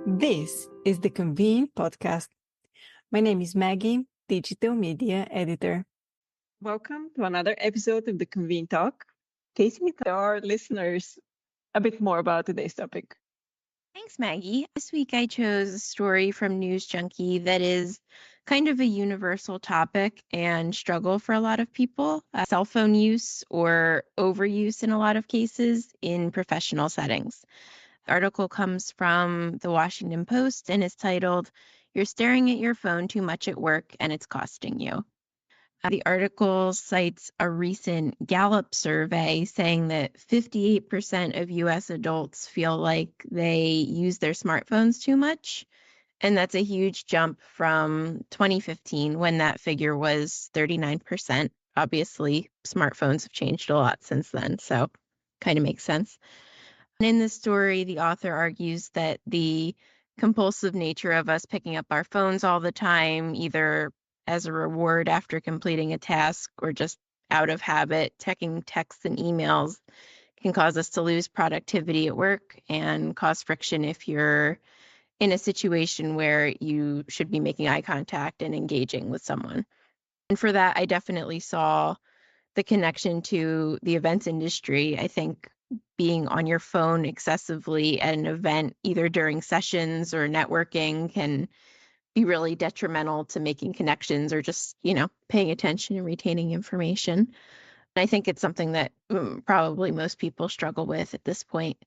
This is the Convene podcast. My name is Maggie, Digital Media Editor. Welcome to another episode of the Convene Talk. Casey, tell our listeners a bit more about today's topic. Thanks, Maggie. This week I chose a story from News Junkie that is kind of a universal topic and struggle for a lot of people. Cell phone use or overuse in a lot of cases in professional settings. The article comes from the Washington Post and is titled, "You're Staring at Your Phone Too Much at Work and It's Costing You." The article cites a recent Gallup survey saying that 58% of U.S. adults feel like they use their smartphones too much. And that's a huge jump from 2015 when that figure was 39%. Obviously, smartphones have changed a lot since then, so kind of makes sense. And in this story, the author argues that the compulsive nature of us picking up our phones all the time, either as a reward after completing a task or just out of habit, checking texts and emails can cause us to lose productivity at work and cause friction if you're in a situation where you should be making eye contact and engaging with someone. And for that, I definitely saw the connection to the events industry. I think being on your phone excessively at an event, either during sessions or networking, can be really detrimental to making connections or just, paying attention and retaining information. And I think it's something that probably most people struggle with at this point.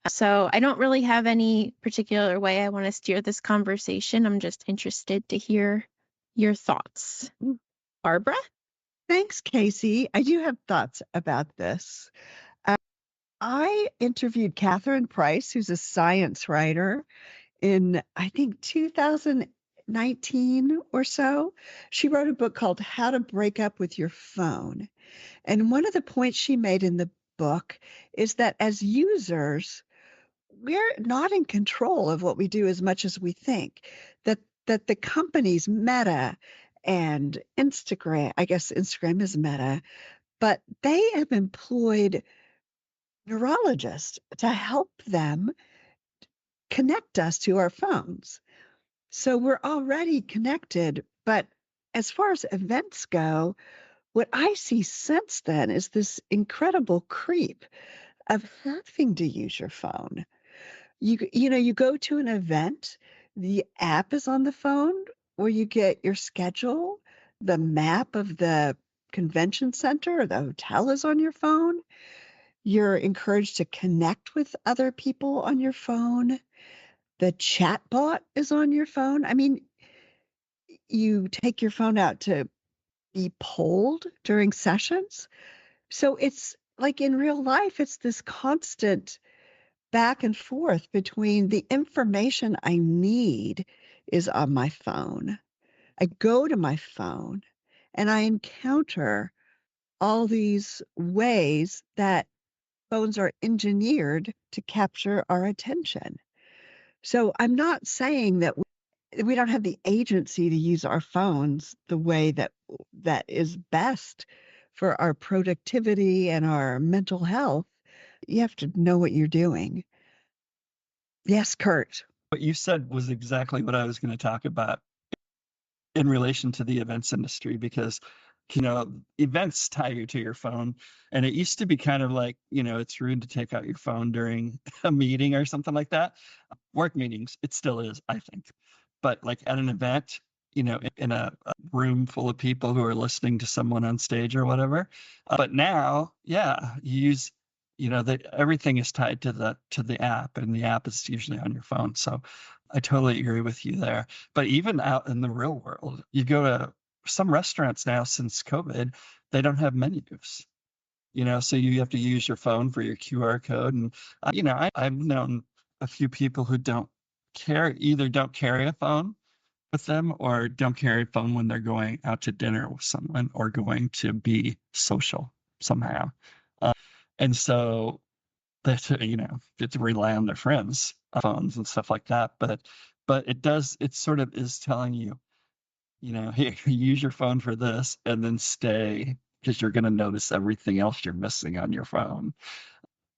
So I don't really have any particular way I want to steer this conversation. I'm just interested to hear your thoughts. Barbara? Thanks, Casey. I do have thoughts about this. I interviewed Catherine Price, who's a science writer, in, I think, 2019 or so. She wrote a book called How to Break Up with Your Phone. And one of the points she made in the book is that as users, we're not in control of what we do as much as we think. That the companies Meta and Instagram, I guess Instagram is Meta, but they have employed neurologists to help them connect us to our phones. So we're already connected, but as far as events go, what I see since then is this incredible creep of having to use your phone. You go to an event, the app is on the phone where you get your schedule, the map of the convention center or the hotel is on your phone. You're encouraged to connect with other people on your phone. The chat bot is on your phone. I mean, you take your phone out to be polled during sessions. So it's like in real life, it's this constant back and forth between the information I need is on my phone. I go to my phone and I encounter all these ways that phones are engineered to capture our attention. So I'm not saying that we don't have the agency to use our phones the way that is best for our productivity and our mental health. You have to know what you're doing. Yes, Curt. What you said was exactly what I was going to talk about in relation to the events industry, because events tie you to your phone, and it used to be kind of like, it's rude to take out your phone during a meeting or something like that. Work meetings, it still is, I think, but like at an event, in a room full of people who are listening to someone on stage or whatever. But now, yeah, you use, that everything is tied to the app, and the app is usually on your phone. So I totally agree with you there. But even out in the real world, you go to some restaurants now since COVID, they don't have menus, so you have to use your phone for your QR code. And, I've known a few people who either don't carry a phone with them or don't carry a phone when they're going out to dinner with someone or going to be social somehow. And so they have to, get to rely on their friends' phones and stuff like that. But it sort of is telling you, here, use your phone for this and then stay, because you're going to notice everything else you're missing on your phone,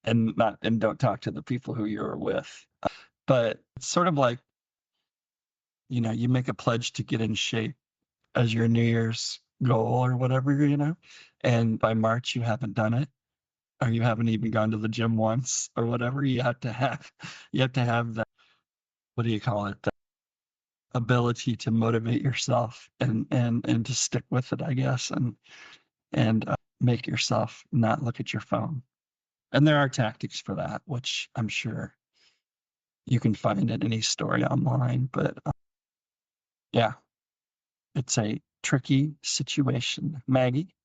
and don't talk to the people who you're with. But it's sort of like, you make a pledge to get in shape as your New Year's goal or whatever, and by March you haven't done it, or you haven't even gone to the gym once or whatever. You have to have that, what do you call it? That ability to motivate yourself and to stick with it, I guess, and make yourself not look at your phone. And there are tactics for that, which I'm sure you can find in any story online. But yeah, it's a tricky situation. Maggie?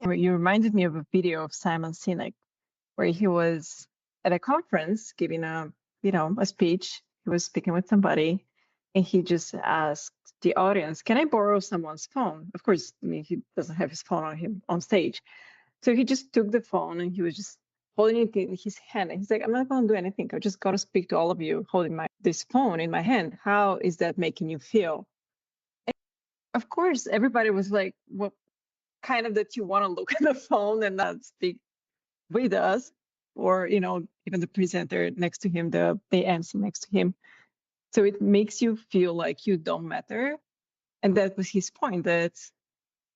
You reminded me of a video of Simon Sinek where he was at a conference giving a speech. He was speaking with somebody, and he just asked the audience, "Can I borrow someone's phone?" Of course, I mean, he doesn't have his phone on him on stage. So he just took the phone and he was just holding it in his hand. And he's like, "I'm not going to do anything. I just got to speak to all of you holding this phone in my hand. How is that making you feel?" And of course, everybody was like, "What kind of that you want to look at the phone and not speak with us?" Or, even the presenter next to him, the MC next to him. So it makes you feel like you don't matter. And that was his point, that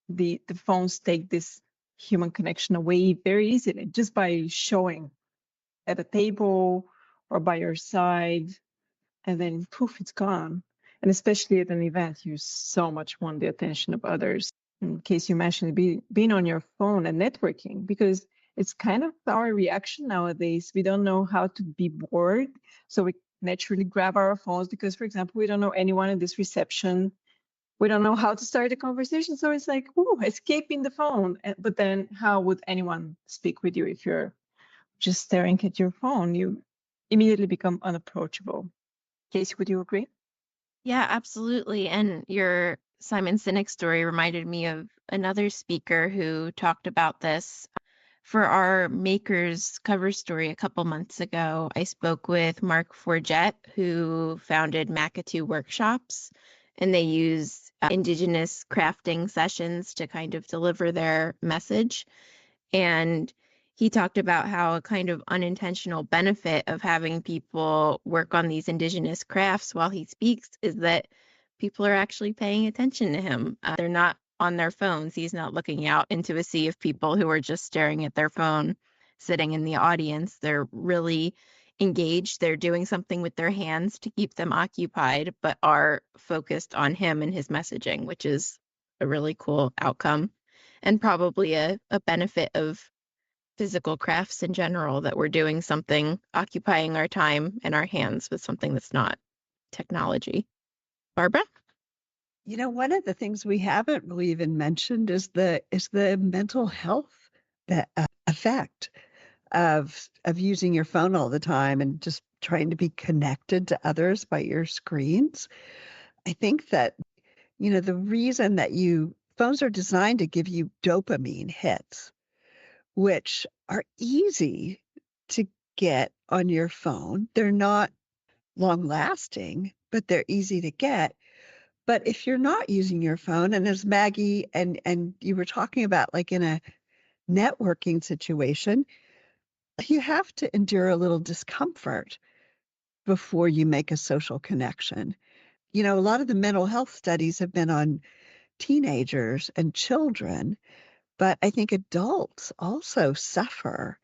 the phones take this human connection away very easily just by showing at a table or by your side, and then poof, it's gone. And especially at an event, you so much want the attention of others. In case you mentioned being on your phone and networking, because it's kind of our reaction nowadays. We don't know how to be bored, so we naturally grab our phones because, for example, we don't know anyone in this reception. We don't know how to start a conversation, so it's like, ooh, escaping the phone. But then how would anyone speak with you if you're just staring at your phone? You immediately become unapproachable. Casey, would you agree? Yeah, absolutely. And your Simon Sinek story reminded me of another speaker who talked about this. For our Makers cover story a couple months ago, I spoke with Mark Forget, who founded Makatu Workshops, and they use Indigenous crafting sessions to kind of deliver their message. And he talked about how a kind of unintentional benefit of having people work on these Indigenous crafts while he speaks is that people are actually paying attention to him. They're not on their phones. He's not looking out into a sea of people who are just staring at their phone, sitting in the audience. They're really engaged. They're doing something with their hands to keep them occupied, but are focused on him and his messaging, which is a really cool outcome and probably a benefit of physical crafts in general, that we're doing something, occupying our time and our hands with something that's not technology. Barbara? One of the things we haven't really even mentioned is the mental health effect of using your phone all the time and just trying to be connected to others by your screens. I think that the reason that phones are designed to give you dopamine hits, which are easy to get on your phone. They're not long lasting, but they're easy to get. But if you're not using your phone, and as Maggie and you were talking about, like in a networking situation, you have to endure a little discomfort before you make a social connection. A lot of the mental health studies have been on teenagers and children, but I think adults also suffer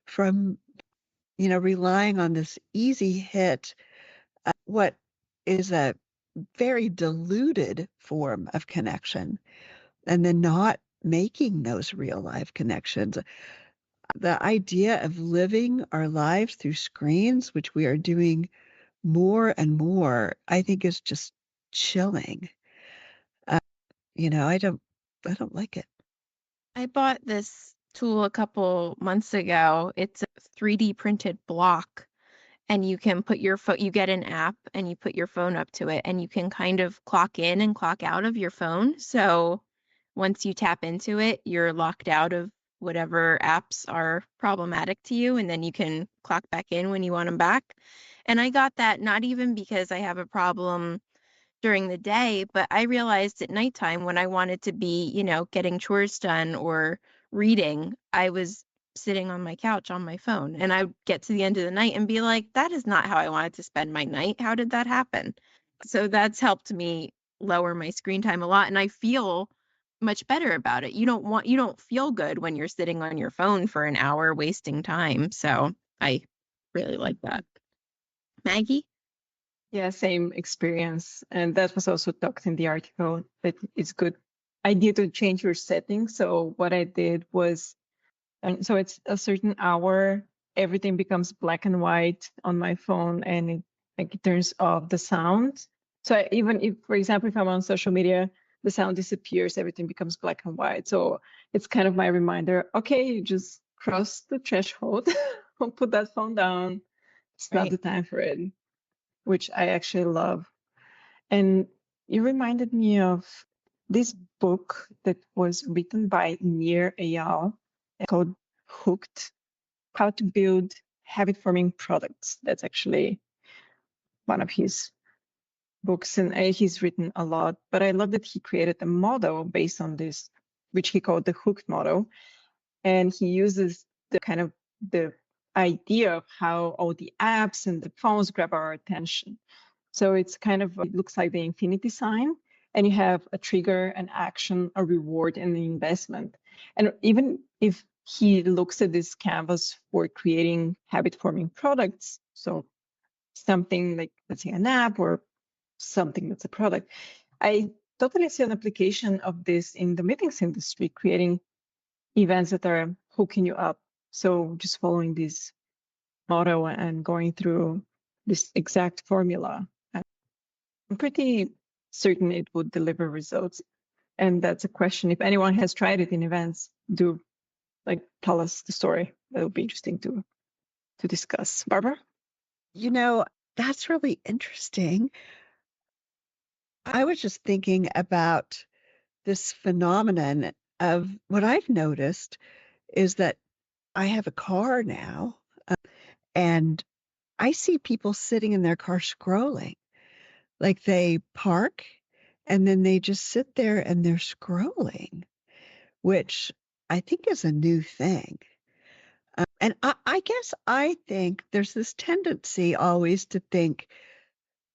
from, relying on this easy hit, what is a very diluted form of connection, and then not making those real life connections. The idea of living our lives through screens, which we are doing more and more, I think is just chilling. I don't like it. I bought this tool a couple months ago. It's a 3D printed block, and you can put your phone, you get an app and you put your phone up to it, and you can kind of clock in and clock out of your phone. So once you tap into it, you're locked out of whatever apps are problematic to you, and then you can clock back in when you want them back. And I got that not even because I have a problem during the day, but I realized at nighttime when I wanted to be, getting chores done or reading, I was sitting on my couch on my phone. And I would get to the end of the night and be like, that is not how I wanted to spend my night. How did that happen? So that's helped me lower my screen time a lot. And I feel much better about it. You don't feel good when you're sitting on your phone for an hour wasting time. So I really like that. Maggie? Yeah, same experience. And that was also talked in the article, that it's good idea to change your settings. So what I did was, and so it's a certain hour, everything becomes black and white on my phone, and it turns off the sound. So even if, for example, if I'm on social media, the sound disappears, everything becomes black and white. So it's kind of my reminder, okay, you just cross the threshold, put that phone down. It's not Right. the time for it, which I actually love. And you reminded me of this book that was written by Nir Eyal called Hooked: How to Build Habit-Forming Products. That's actually one of his books, and he's written a lot. But I love that he created a model based on this, which he called the Hooked model. And he uses the kind of the idea of how all the apps and the phones grab our attention. So it's kind of, it looks like the infinity sign, and you have a trigger, an action, a reward, and an investment. And even if he looks at this canvas for creating habit-forming products, so something like, let's say, an app or something that's a product, I totally see an application of this in the meetings industry, creating events that are hooking you up. So just following this model and going through this exact formula, I'm pretty certain it would deliver results. And that's a question. If anyone has tried it in events, do tell us the story. That would be interesting to discuss. Barbara? That's really interesting. I was just thinking about this phenomenon of what I've noticed is that I have a car now, and I see people sitting in their car scrolling. Like they park and then they just sit there and they're scrolling, which I think is a new thing. And I guess I think there's this tendency always to think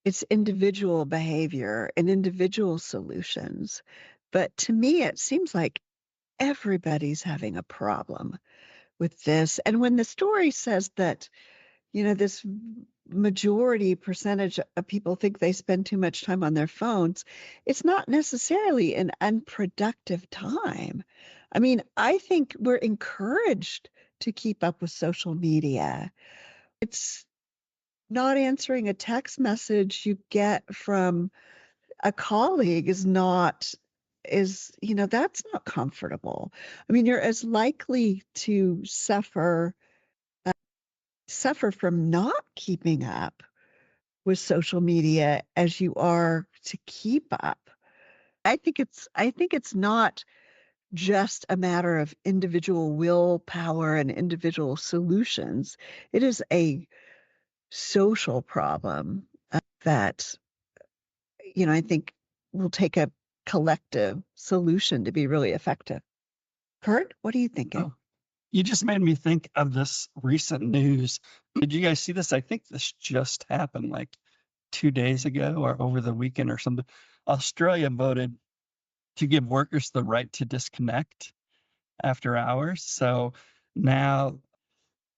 it's individual behavior and individual solutions. But to me, it seems like everybody's having a problem with this. And when the story says that, this majority percentage of people think they spend too much time on their phones, it's not necessarily an unproductive time. I mean, I think we're encouraged to keep up with social media. It's not answering a text message you get from a colleague that's not comfortable. I mean, you're as likely to suffer from not keeping up with social media as you are to keep up. I think it's not just a matter of individual willpower and individual solutions. It is a social problem that I think will take a collective solution to be really effective. Curt, what are you thinking? Oh, you just made me think of this recent news. Did you guys see this? I think this just happened like 2 days ago or over the weekend or something. Australia voted to give workers the right to disconnect after hours. So now,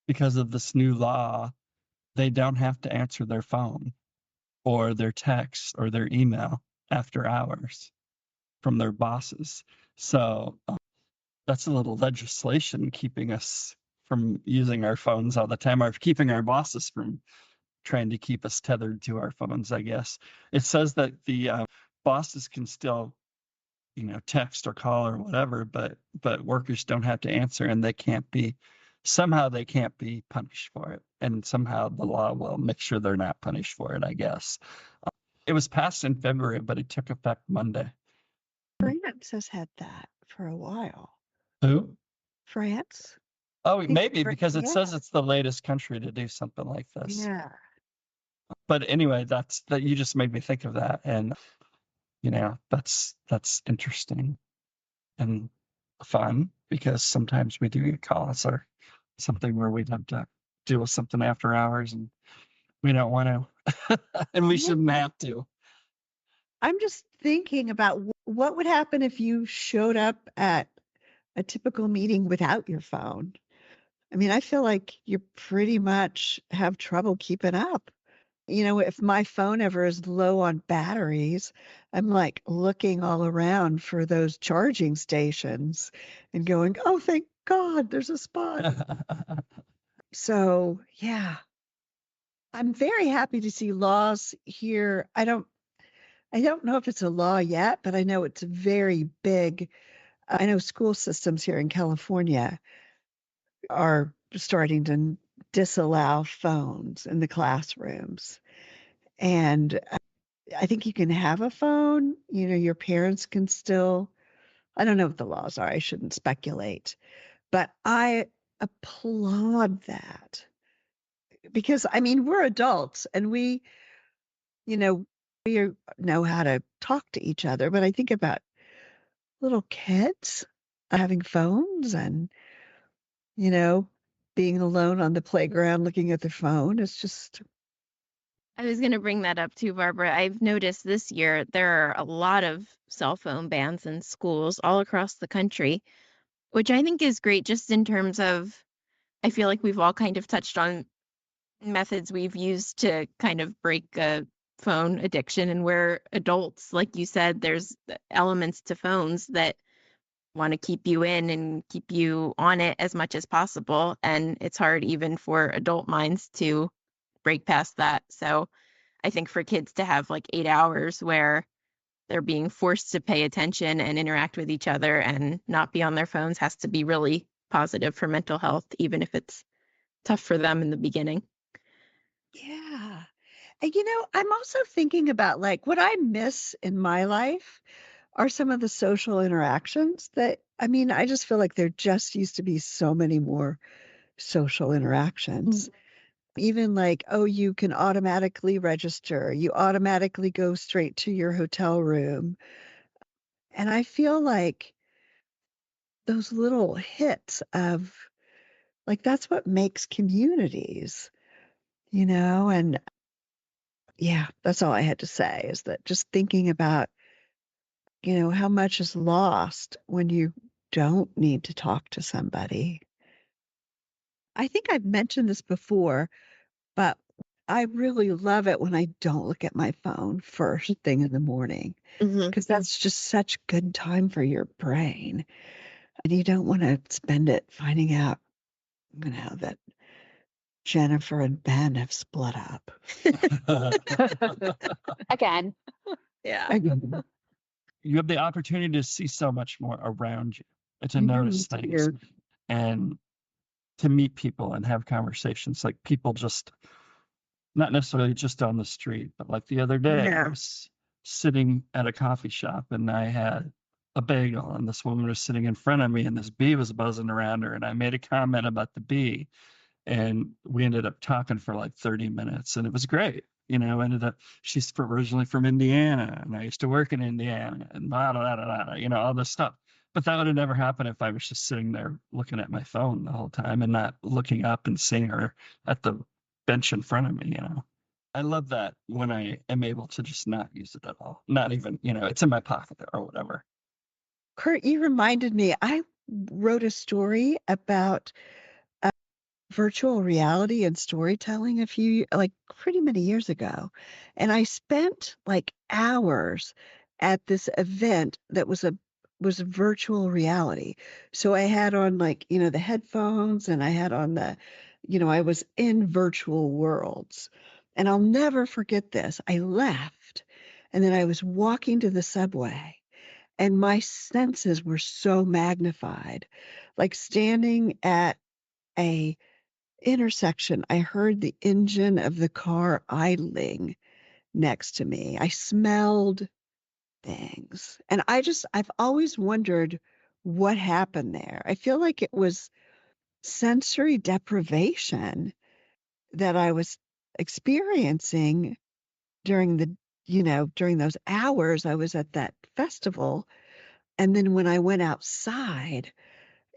because of this new law, they don't have to answer their phone or their text or their email after hours from their bosses. So that's a little legislation keeping us from using our phones all the time, or keeping our bosses from trying to keep us tethered to our phones, I guess. It says that the bosses can still, text or call or whatever, but workers don't have to answer, and they can't be punished for it. And somehow the law will make sure they're not punished for it, I guess. It was passed in February, but it took effect Monday. France has had that for a while. Who? France? Oh, think maybe Fr- because it yeah, says it's the latest country to do something like this. yeah. But anyway, that you just made me think of that, and that's interesting. And fun because sometimes we do get calls or something where we'd have to deal with something after hours and we don't want to, and we shouldn't have to. I'm just thinking about what would happen if you showed up at a typical meeting without your phone. I mean, I feel like you pretty much have trouble keeping up. If my phone ever is low on batteries, I'm like looking all around for those charging stations and going, oh, thank God there's a spot. So, yeah, I'm very happy to see laws here. I don't know if it's a law yet, but I know it's very big. I know school systems here in California are starting to disallow phones in the classrooms. And I think you can have a phone, your parents can still, I don't know what the laws are. I shouldn't speculate, but I applaud that because I mean, we're adults and we know how to talk to each other, but I think about little kids having phones and, you know, being alone on the playground looking at their phone. It's just, I was going to bring that up too, Barbara. I've noticed this year there are a lot of cell phone bans in schools all across the country, which I think is great just in terms of, I feel like we've all kind of touched on methods we've used to kind of break a phone addiction. And where adults, like you said, there's elements to phones that want to keep you in and keep you on it as much as possible. And it's hard even for adult minds to break past that. So I think for kids to have like 8 hours where they're being forced to pay attention and interact with each other and not be on their phones has to be really positive for mental health, even if it's tough for them in the beginning. yeah. And I'm also thinking about like what I miss in my life are some of the social interactions that, I mean, I just feel like there just used to be so many more social interactions. Even like, oh, you can automatically register, you automatically go straight to your hotel room. And I feel like those little hits of like, that's what makes communities, and yeah, that's all I had to say is that just thinking about, how much is lost when you don't need to talk to somebody. I think I've mentioned this before, but I really love it when I don't look at my phone first thing in the morning because that's just such good time for your brain. And you don't want to spend it finding out, that Jennifer and Ben have split up. Again. Yeah. You have the opportunity to see so much more around you and to You notice really things do. and to meet people and have conversations, like people just not necessarily just on the street, but like the other day I Yeah. was sitting at a coffee shop and I had a bagel and this woman was sitting in front of me and this bee was buzzing around her and I made a comment about the bee and we ended up talking for like 30 minutes and it was great. She's originally from Indiana and I used to work in Indiana and blah, blah, blah, blah, all this stuff. But that would have never happened if I was just sitting there looking at my phone the whole time and not looking up and seeing her at the bench in front of me. I love that when I am able to just not use it at all. Not even, it's in my pocket or whatever. Curt, you reminded me, I wrote a story about virtual reality and storytelling like pretty many years ago. And I spent like hours at this event that was a virtual reality. So I had on like, the headphones and I had on I was in virtual worlds. And I'll never forget this. I left and then I was walking to the subway and my senses were so magnified, like standing at a intersection, I heard the engine of the car idling next to me. I smelled things. And I've always wondered what happened there. I feel like it was sensory deprivation that I was experiencing during during those hours I was at that festival. And then when I went outside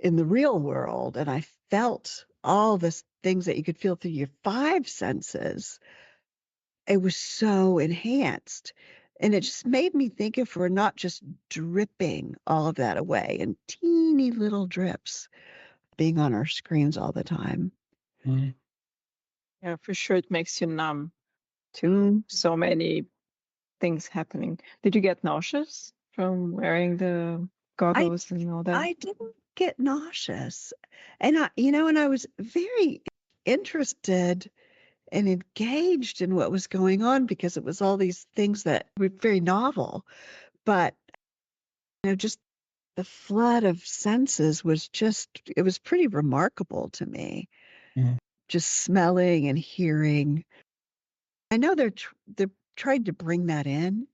in the real world and I felt all the things that you could feel through your five senses, it was so enhanced. And it just made me think if we're not just dripping all of that away in teeny little drips, being on our screens all the time. Mhm. Yeah, for sure it makes you numb to so many things happening. Did you get nauseous from wearing the goggles and all that? I didn't get nauseous. And I was very interested and engaged in what was going on because it was all these things that were very novel. But, just the flood of senses it was pretty remarkable to me. Mhm. Just smelling and hearing. I know they're trying to bring that in,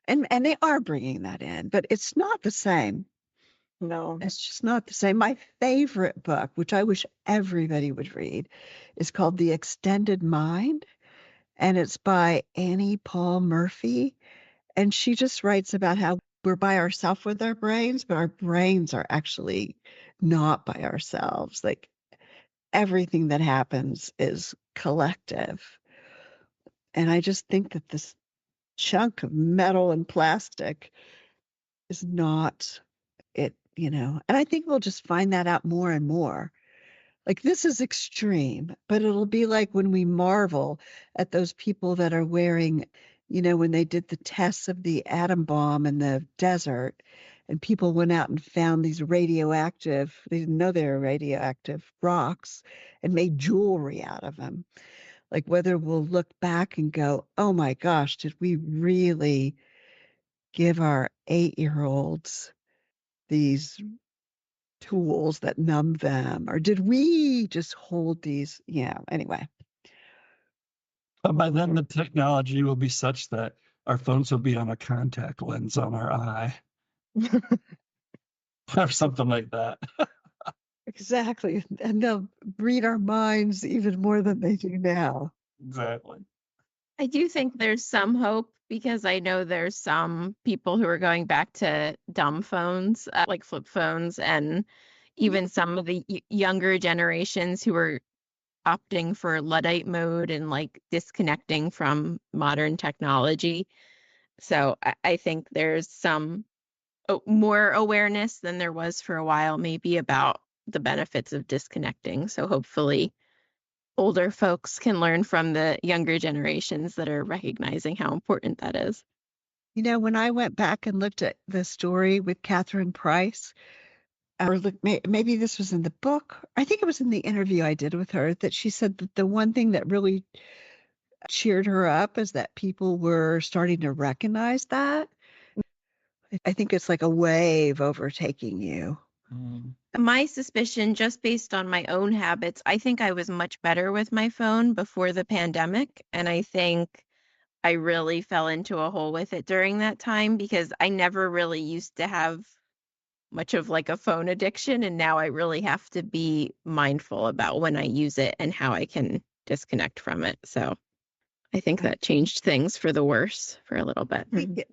and they are bringing that in, but it's not the same. No. It's just not the same. My favorite book, which I wish everybody would read, is called The Extended Mind, and it's by Annie Paul Murphy. And she just writes about how we're by ourselves with our brains, but our brains are actually not by ourselves. Like everything that happens is collective. And I just think that this chunk of metal and plastic is not it, and I think we'll just find that out more and more. Like this is extreme, but it'll be like when we marvel at those people that are wearing, when they did the tests of the atom bomb in the desert and people went out and found these they didn't know they were radioactive rocks and made jewelry out of them. Like whether we'll look back and go, oh my gosh, did we really give our 8-year-olds these tools that numb them, or did we just hold these? Yeah, anyway. But by then, the technology will be such that our phones will be on a contact lens on our eye or something like that. Exactly. And they'll read our minds even more than they do now. Exactly. I do think there's some hope because I know there's some people who are going back to dumb phones, like flip phones, and even some of the younger generations who are opting for Luddite mode and like disconnecting from modern technology. So I think there's some more awareness than there was for a while, maybe about the benefits of disconnecting. So hopefully older folks can learn from the younger generations that are recognizing how important that is. When I went back and looked at the story with Catherine Price, or maybe this was in the book, I think it was in the interview I did with her, that she said that the one thing that really cheered her up is that people were starting to recognize that. I think it's like a wave overtaking you. Mm. My suspicion, just based on my own habits, I think I was much better with my phone before the pandemic. And I think I really fell into a hole with it during that time because I never really used to have much of like a phone addiction. And now I really have to be mindful about when I use it and how I can disconnect from it. So I think that changed things for the worse for a little bit.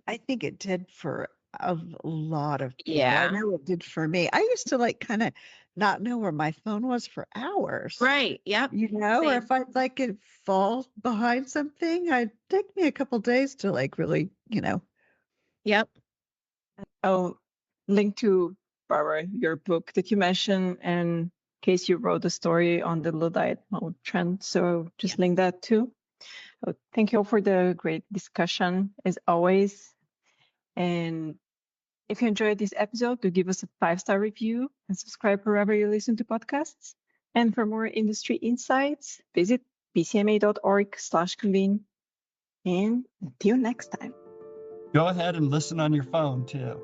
I think it did for a lot of people. Yeah. I know it did for me. I used to like kind of not know where my phone was for hours. Right. Yep. Or Same. if I'd like it fall behind something, it'd take me a couple days to like really, Yep. I'll link to, Barbara, your book that you mentioned, and in case you wrote a story on the Luddite mode trend. So just link that too. Thank you all for the great discussion as always. And if you enjoyed this episode, do give us a 5-star review and subscribe wherever you listen to podcasts. And for more industry insights, visit pcma.org/convene. And until next time. Go ahead and listen on your phone too.